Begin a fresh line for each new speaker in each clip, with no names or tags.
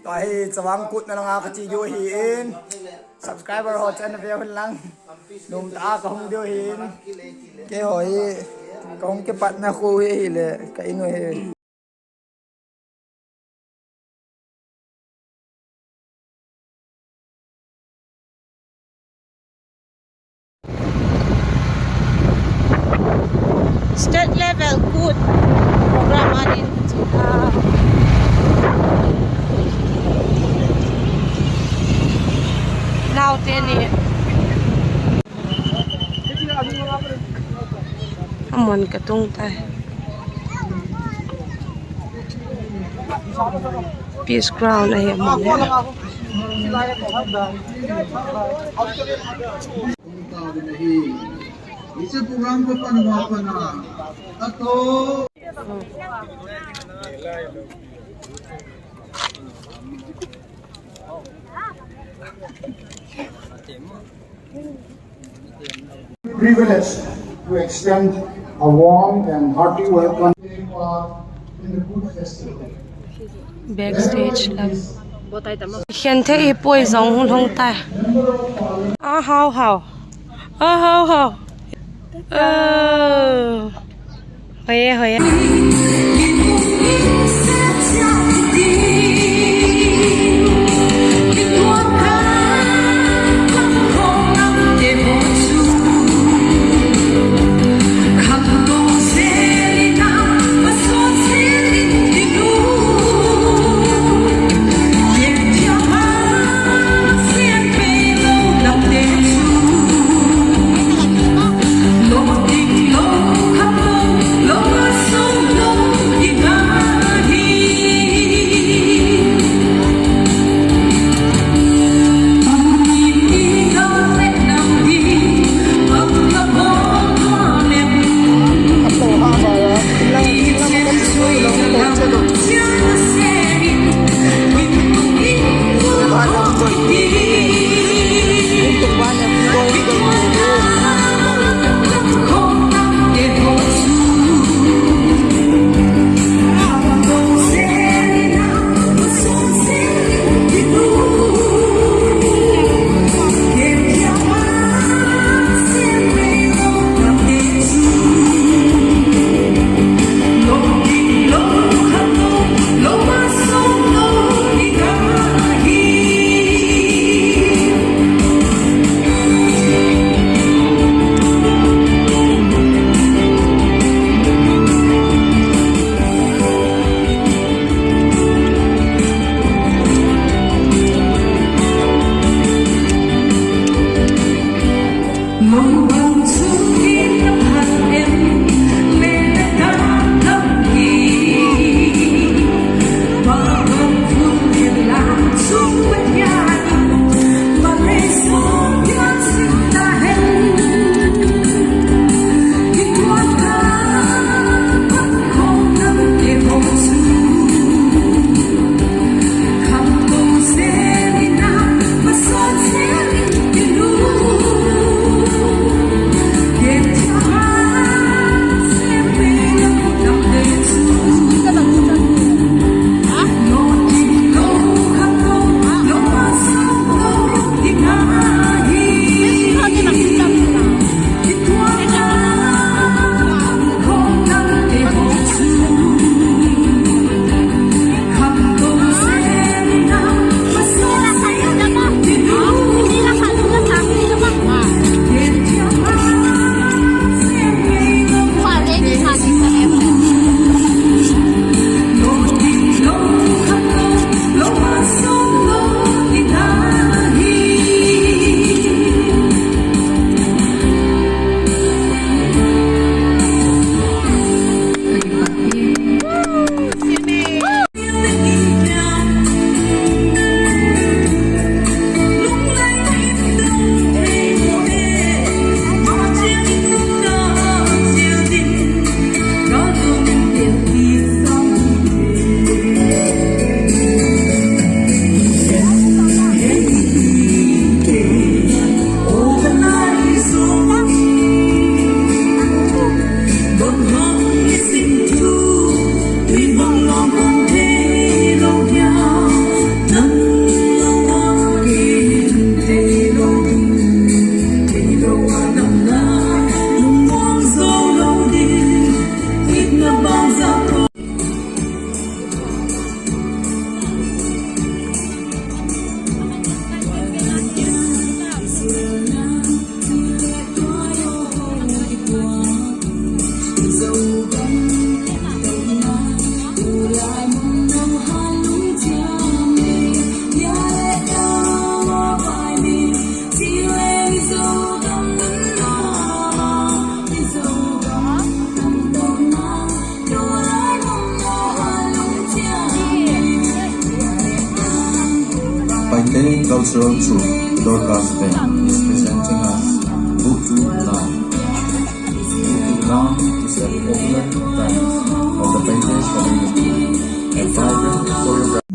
Toy sawang kut na lang ako chijuhin. Subscriber ho channel video lang. Nung ta kong diohin. Ke hoy kong ke pat na ko hile kaino he.
Start level good program anin now teni amon katung tai peace ground ay amon
इसे प्रोग्राम को पनवापना अतो
privileged to extend a warm and hearty welcome in the food festival.
backstage lang hiện thế bôi giống hôn hông ta hao hao hao hao hồi hồi
Khente Cultural Troupe, Dorcas Band, is presenting us Butu Lang. Butu Lang is a popular dance of the painters community, a vibrant choreography.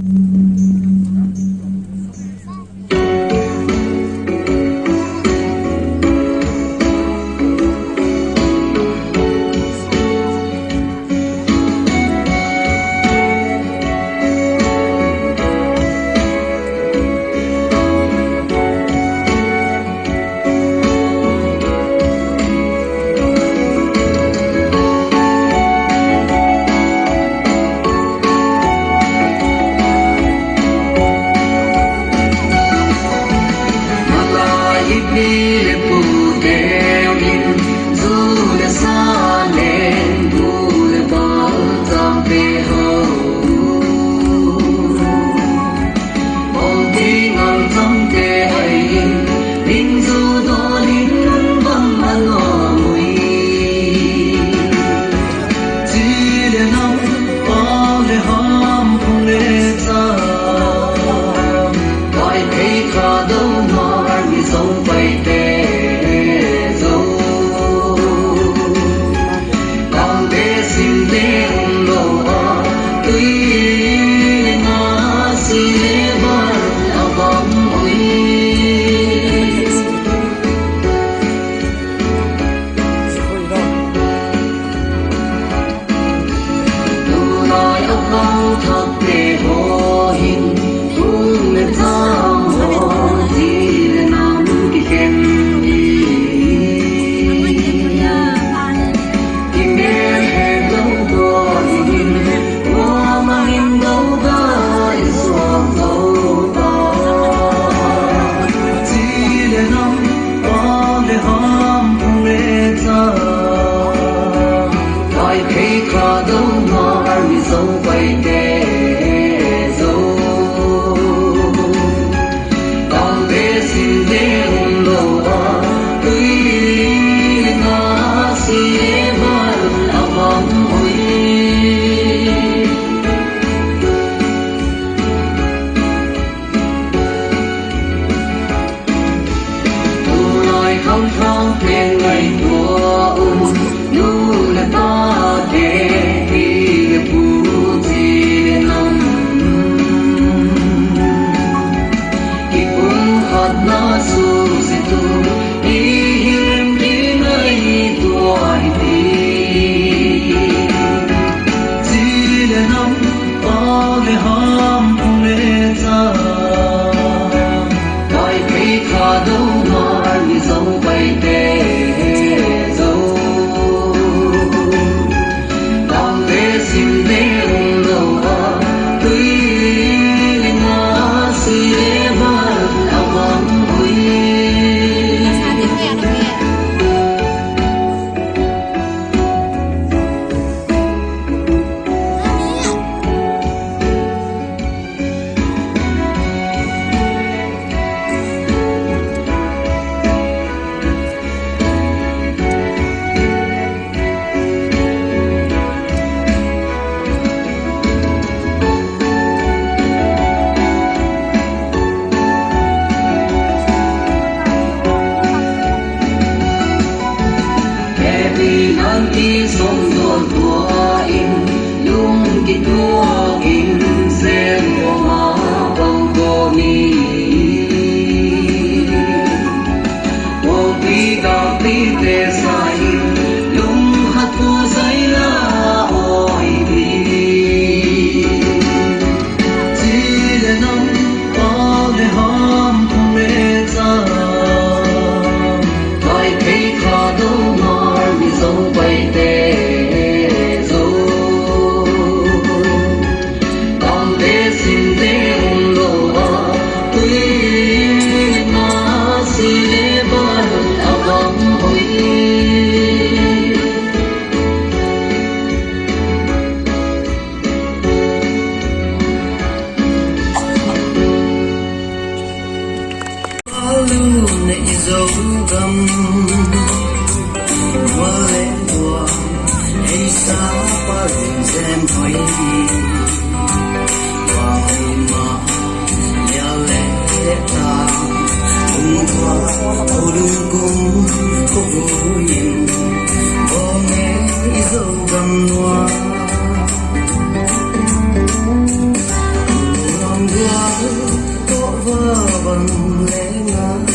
bằng lẽ ngang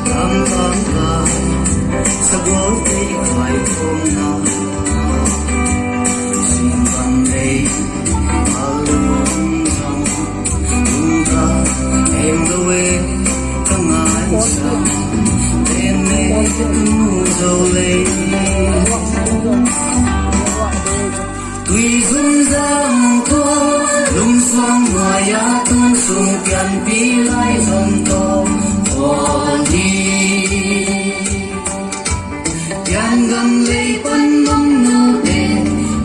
tam tam ca sa gối tay phải ôm nào xin bằng đây alung sang ta em đâu em tăng ai sang em em dâu lên tuy dung giang thua lung xoang ngoài á tung sung kian pi lai dòng to hồn đi kian gần lấy phân mong nô tê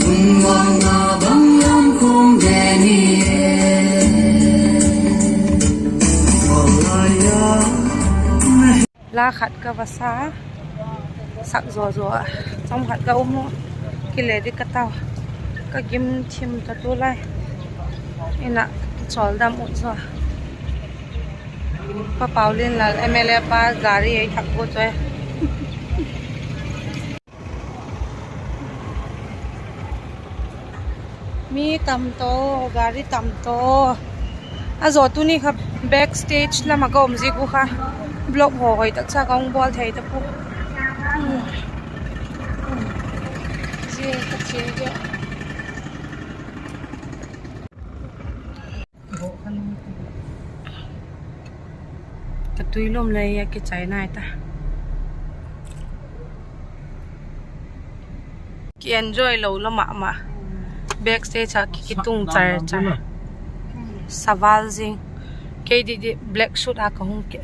mung hoàng ngà băng lam không về ni
la khát ka vasa sak zo zo trong khát ka umo kile di ka taw ka gim chim ta tu lai ina chol dam ut zo pa paulin lal mla pa gari ai thak ko choi mi tam to gari tam to a zo tu ni kha backstage lama ka om ji ku kha blog ho hoi tak cha kong bol thei ta pu je ta che je ta tui lom lai ya ke chai nai ta ki enjoy lo lama ma backstage ha ki tung char cha saval jing ke di black suit a ka hung ke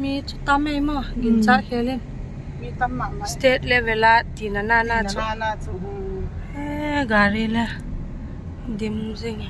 mi chutam mai mo gincha khelin
mi tam ma ma
state level a tina na na chu
na chu
gari la dim jing